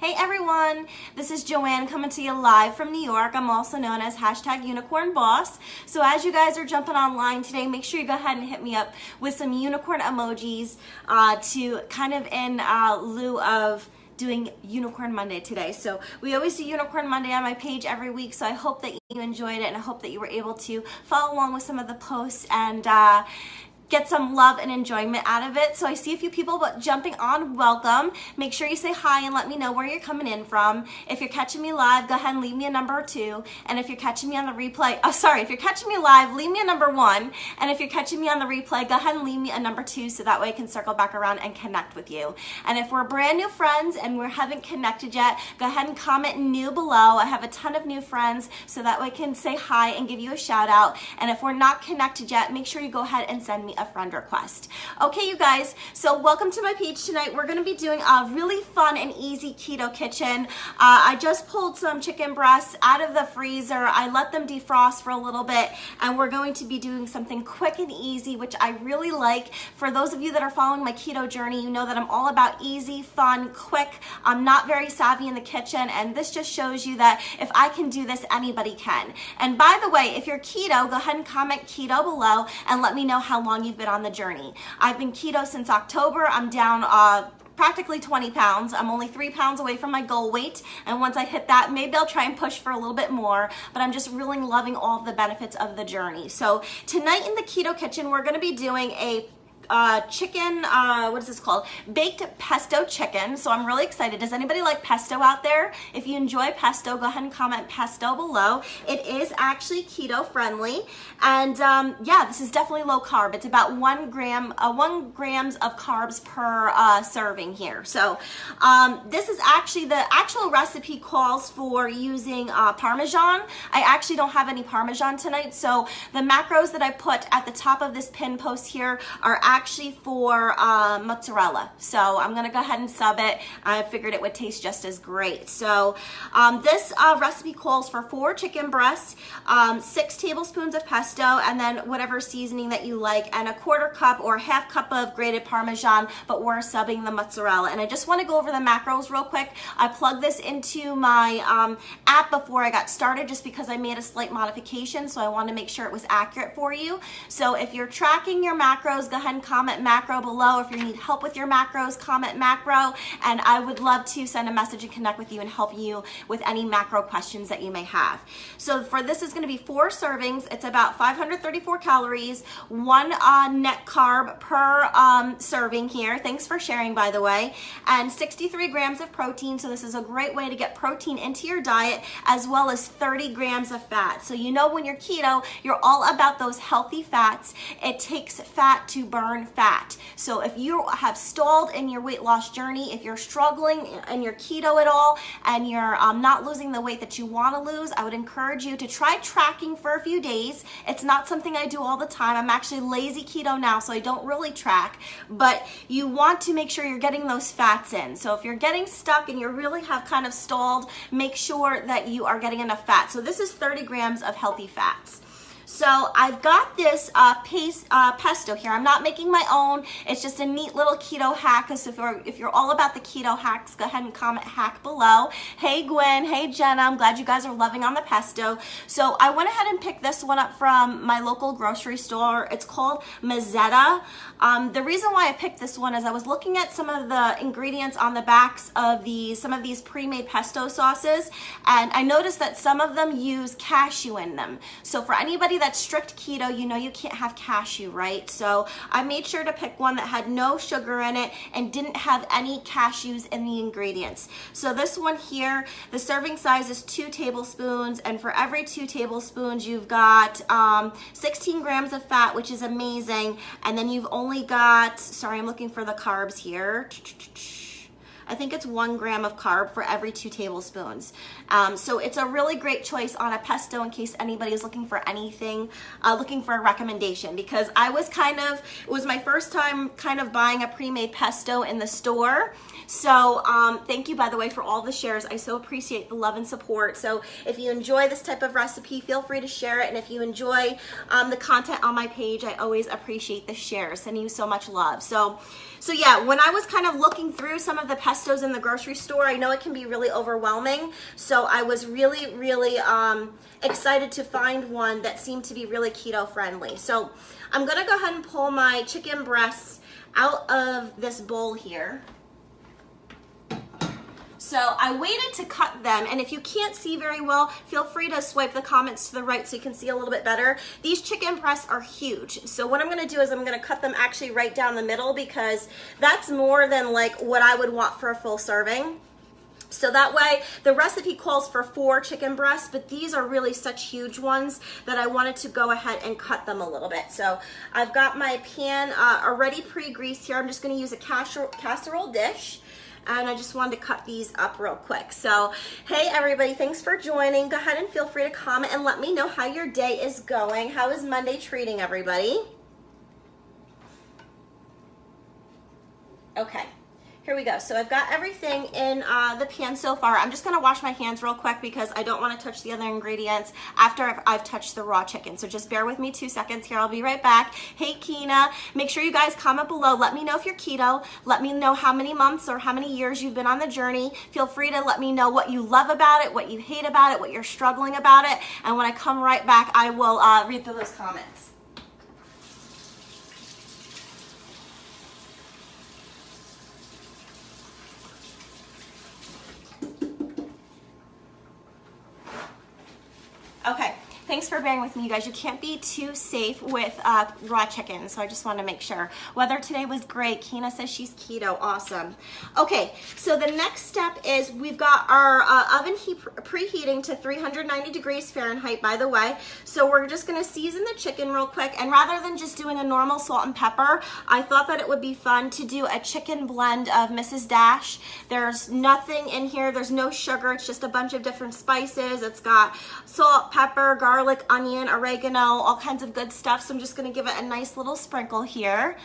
Hey everyone, this is Joanne coming to you live from New York. I'm also known as #UnicornBoss. So as you guys are jumping online today, make sure you go ahead and hit me up with some unicorn emojis to kind of in lieu of doing Unicorn Monday today. So we always do Unicorn Monday on my page every week, so I hope that you enjoyed it and I hope that you were able to follow along with some of the posts and get some love and enjoyment out of it. So I see a few people jumping on. Welcome. Make sure you say hi and let me know where you're coming in from. If you're catching me live, go ahead and leave me a number 2. And if you're catching me on the replay, if you're catching me live, leave me a number 1. And if you're catching me on the replay, go ahead and leave me a number 2 so that way I can circle back around and connect with you. And if we're brand new friends and we haven't connected yet, go ahead and comment new below. I have a ton of new friends so that way I can say hi and give you a shout out. And if we're not connected yet, make sure you go ahead and send me a friend request. Okay, you guys, so welcome to my page tonight. We're going to be doing a really fun and easy keto kitchen. I just pulled some chicken breasts out of the freezer. I let them defrost for a little bit, and we're going to be doing something quick and easy, which I really like. For those of you that are following my keto journey, you know that I'm all about easy, fun, quick. I'm not very savvy in the kitchen, and this just shows you that if I can do this, anybody can. And by the way, if you're keto, go ahead and comment keto below and let me know how long you've been on the journey. I've been keto since October. I'm down practically 20 pounds. I'm only 3 pounds away from my goal weight, and once I hit that, maybe I'll try and push for a little bit more, but I'm just really loving all of the benefits of the journey. So tonight in the keto kitchen, we're going to be doing a chicken, what is this called? Baked pesto chicken. So I'm really excited. Does anybody like pesto out there? If you enjoy pesto, go ahead and comment pesto below. It is actually keto friendly. And yeah, this is definitely low carb. It's about 1 grams of carbs per serving here. So this is actually, the actual recipe calls for using Parmesan. I actually don't have any Parmesan tonight. So the macros that I put at the top of this pin post here are actually for mozzarella. So I'm gonna go ahead and sub it. I figured it would taste just as great. So this recipe calls for 4 chicken breasts, 6 tablespoons of pesto, and then whatever seasoning that you like, and a 1/4 cup or 1/2 cup of grated Parmesan, but we're subbing the mozzarella. And I just wanna go over the macros real quick. I plugged this into my app before I got started just because I made a slight modification, so I wanna make sure it was accurate for you. So if you're tracking your macros, go ahead and comment macro below. If you need help with your macros, comment macro, and I would love to send a message and connect with you and help you with any macro questions that you may have. So for this is going to be 4 servings. It's about 534 calories, 1 net carb per serving here. Thanks for sharing, by the way. And 63 grams of protein. So this is a great way to get protein into your diet, as well as 30 grams of fat. So you know when you're keto, you're all about those healthy fats. It takes fat to burn fat. So if you have stalled in your weight loss journey, if you're struggling and you're keto at all and you're not losing the weight that you want to lose, I would encourage you to try tracking for a few days. It's not something I do all the time. I'm actually lazy keto now, so I don't really track, but you want to make sure you're getting those fats in. So if you're getting stuck and you really have kind of stalled, make sure that you are getting enough fat. So this is 30 grams of healthy fats. So I've got this pesto here. I'm not making my own. It's just a neat little keto hack. So if you're all about the keto hacks, go ahead and comment hack below. Hey Gwen, hey Jenna, I'm glad you guys are loving on the pesto. So I went ahead and picked this one up from my local grocery store. It's called Mazzetta. The reason why I picked this one is I was looking at some of the ingredients on the backs of some of these pre-made pesto sauces, and I noticed that some of them use cashew in them. So for anybody that's strict keto, you know you can't have cashew, right? So I made sure to pick one that had no sugar in it and didn't have any cashews in the ingredients. So this one here, the serving size is 2 tablespoons, and for every 2 tablespoons you've got 16 grams of fat, which is amazing, and then you've only got, sorry, I'm looking for the carbs here. I think it's 1 gram of carb for every 2 tablespoons. So it's a really great choice on a pesto in case anybody is looking for anything, looking for a recommendation, because I was it was my first time kind of buying a pre-made pesto in the store. So thank you, by the way, for all the shares. I so appreciate the love and support. So if you enjoy this type of recipe, feel free to share it. And if you enjoy the content on my page, I always appreciate the shares. Sending you so much love. So yeah, when I was kind of looking through some of the pesto pestos in the grocery store. I know it can be really overwhelming, so I was really, really excited to find one that seemed to be really keto friendly. So I'm gonna go ahead and pull my chicken breasts out of this bowl here. So I waited to cut them, and if you can't see very well, feel free to swipe the comments to the right so you can see a little bit better. These chicken breasts are huge. So what I'm gonna do is I'm gonna cut them actually right down the middle, because that's more than like what I would want for a full serving. So that way, the recipe calls for 4 chicken breasts, but these are really such huge ones that I wanted to go ahead and cut them a little bit. So I've got my pan already pre-greased here. I'm just gonna use a casserole dish. And I just wanted to cut these up real quick. So, hey everybody, thanks for joining. Go ahead and feel free to comment and let me know how your day is going. How is Monday treating everybody? Okay. Here we go. So I've got everything in the pan so far. I'm just gonna wash my hands real quick because I don't want to touch the other ingredients after I've touched the raw chicken. So just bear with me 2 seconds here. I'll be right back. Hey Kina, make sure you guys comment below. Let me know if you're keto. Let me know how many months or how many years you've been on the journey. Feel free to let me know what you love about it, what you hate about it, what you're struggling about it. And when I come right back, I will read through those comments. Okay, thanks for bearing with me, you guys. You can't be too safe with raw chicken, so I just wanted to make sure. Weather today was great. Kina says she's keto. Awesome. Okay, so the next step is we've got our oven heat preheating to 390 degrees Fahrenheit, by the way. So we're just going to season the chicken real quick, and rather than just doing a normal salt and pepper, I thought that it would be fun to do a chicken blend of Mrs. Dash. There's nothing in here. There's no sugar. It's just a bunch of different spices. It's got salt, pepper, garlic, onion, oregano, all kinds of good stuff. So I'm just gonna give it a nice little sprinkle here.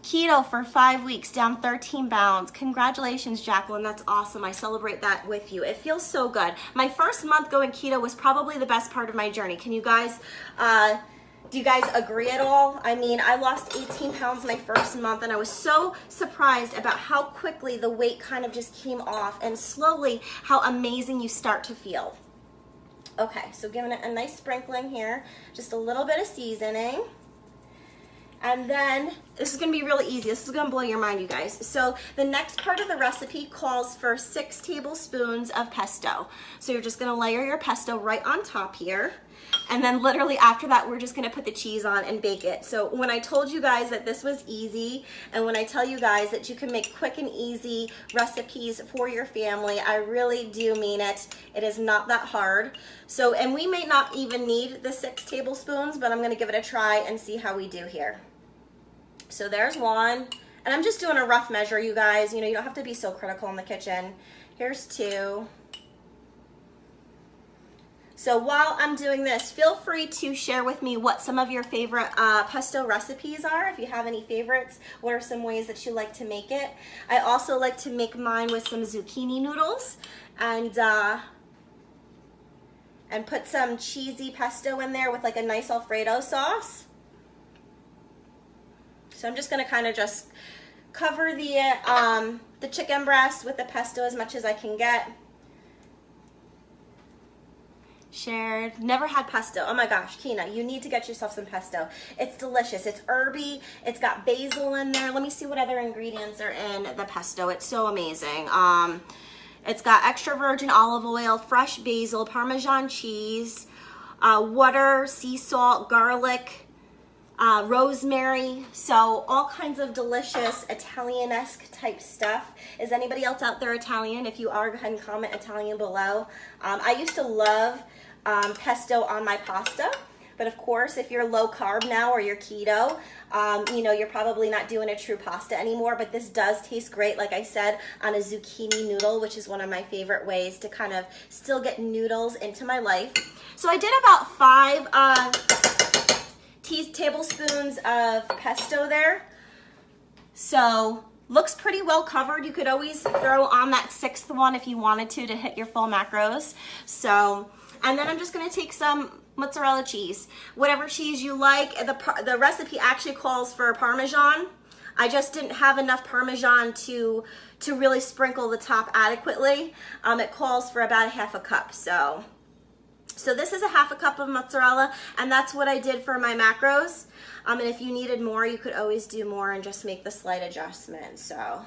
Keto for 5 weeks, down 13 pounds. Congratulations, Jacqueline, that's awesome. I celebrate that with you. It feels so good. My first month going keto was probably the best part of my journey. Can you guys, do you guys agree at all? I mean, I lost 18 pounds my first month, and I was so surprised about how quickly the weight kind of just came off, and slowly how amazing you start to feel. Okay, so giving it a nice sprinkling here, just a little bit of seasoning. And then, this is gonna be really easy. This is gonna blow your mind, you guys. So the next part of the recipe calls for 6 tablespoons of pesto. So you're just gonna layer your pesto right on top here. And then literally after that, we're just gonna put the cheese on and bake it. So when I told you guys that this was easy, and when I tell you guys that you can make quick and easy recipes for your family, I really do mean it. It is not that hard. So, and we may not even need the 6 tablespoons, but I'm gonna give it a try and see how we do here. So there's one, and I'm just doing a rough measure, you guys. You know, you don't have to be so critical in the kitchen. Here's 2. So while I'm doing this, feel free to share with me what some of your favorite pesto recipes are. If you have any favorites, what are some ways that you like to make it? I also like to make mine with some zucchini noodles and put some cheesy pesto in there with like a nice Alfredo sauce. So I'm just gonna kind of just cover the chicken breast with the pesto as much as I can get. Shared, never had pesto. Oh my gosh, Kina, you need to get yourself some pesto. It's delicious. It's herby. It's got basil in there. Let me see what other ingredients are in the pesto. It's so amazing. It's got extra virgin olive oil, fresh basil, Parmesan cheese, water, sea salt, garlic, rosemary. So all kinds of delicious Italian-esque type stuff. Is anybody else out there Italian? If you are, go ahead and comment Italian below. I used to love pesto on my pasta, but of course if you're low carb now or you're keto, you know, you're probably not doing a true pasta anymore, but this does taste great, like I said, on a zucchini noodle, which is one of my favorite ways to kind of still get noodles into my life. So I did about 5 tablespoons of pesto there. So looks pretty well covered. You could always throw on that 6th one if you wanted to hit your full macros. So, and then I'm just gonna take some mozzarella cheese, whatever cheese you like. The recipe actually calls for Parmesan. I just didn't have enough Parmesan to really sprinkle the top adequately. It calls for about 1/2 cup, so this is 1/2 cup of mozzarella, and that's what I did for my macros. And if you needed more, you could always do more and just make the slight adjustment. So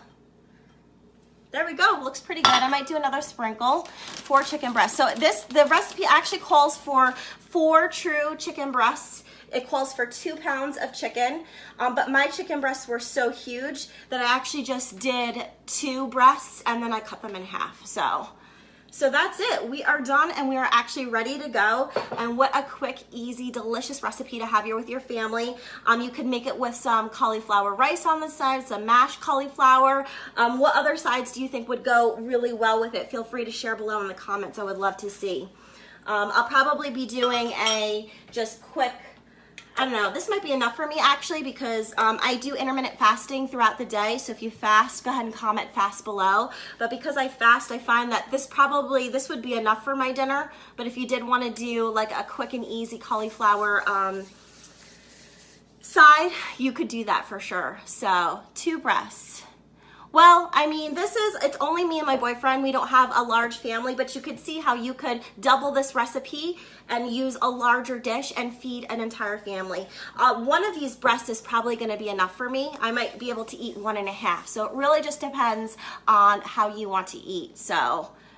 there we go, looks pretty good. I might do another sprinkle for chicken breast. So the recipe actually calls for 4 true chicken breasts. It calls for 2 pounds of chicken, but my chicken breasts were so huge that I actually just did 2 breasts and then I cut them in half. So that's it. We are done and we are actually ready to go. And what a quick, easy, delicious recipe to have here with your family. You could make it with some cauliflower rice on the side, some mashed cauliflower. What other sides do you think would go really well with it? Feel free to share below in the comments. I would love to see. I'll probably be doing a just quick, I don't know, this might be enough for me actually, because I do intermittent fasting throughout the day. So if you fast, go ahead and comment fast below. But because I fast, I find that this would be enough for my dinner. But if you did want to do like a quick and easy cauliflower side, you could do that for sure. So 2 breasts. Well, I mean, it's only me and my boyfriend. We don't have a large family, but you could see how you could double this recipe and use a larger dish and feed an entire family. One of these breasts is probably gonna be enough for me. I might be able to eat 1 1/2. So it really just depends on how you want to eat.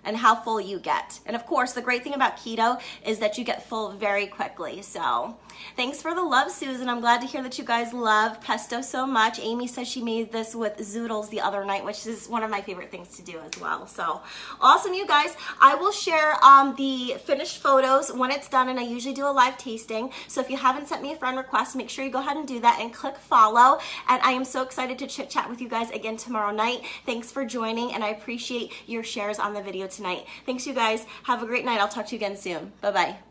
And how full you get. And of course, the great thing about keto is that you get full very quickly. So thanks for the love, Susan. I'm glad to hear that you guys love pesto so much. Amy says she made this with zoodles the other night, which is one of my favorite things to do as well. So awesome, you guys. I will share the finished photos when it's done, and I usually do a live tasting. So if you haven't sent me a friend request, make sure you go ahead and do that and click follow. And I am so excited to chit chat with you guys again tomorrow night. Thanks for joining, and I appreciate your shares on the video tonight. Thanks, you guys. Have a great night. I'll talk to you again soon. Bye-bye.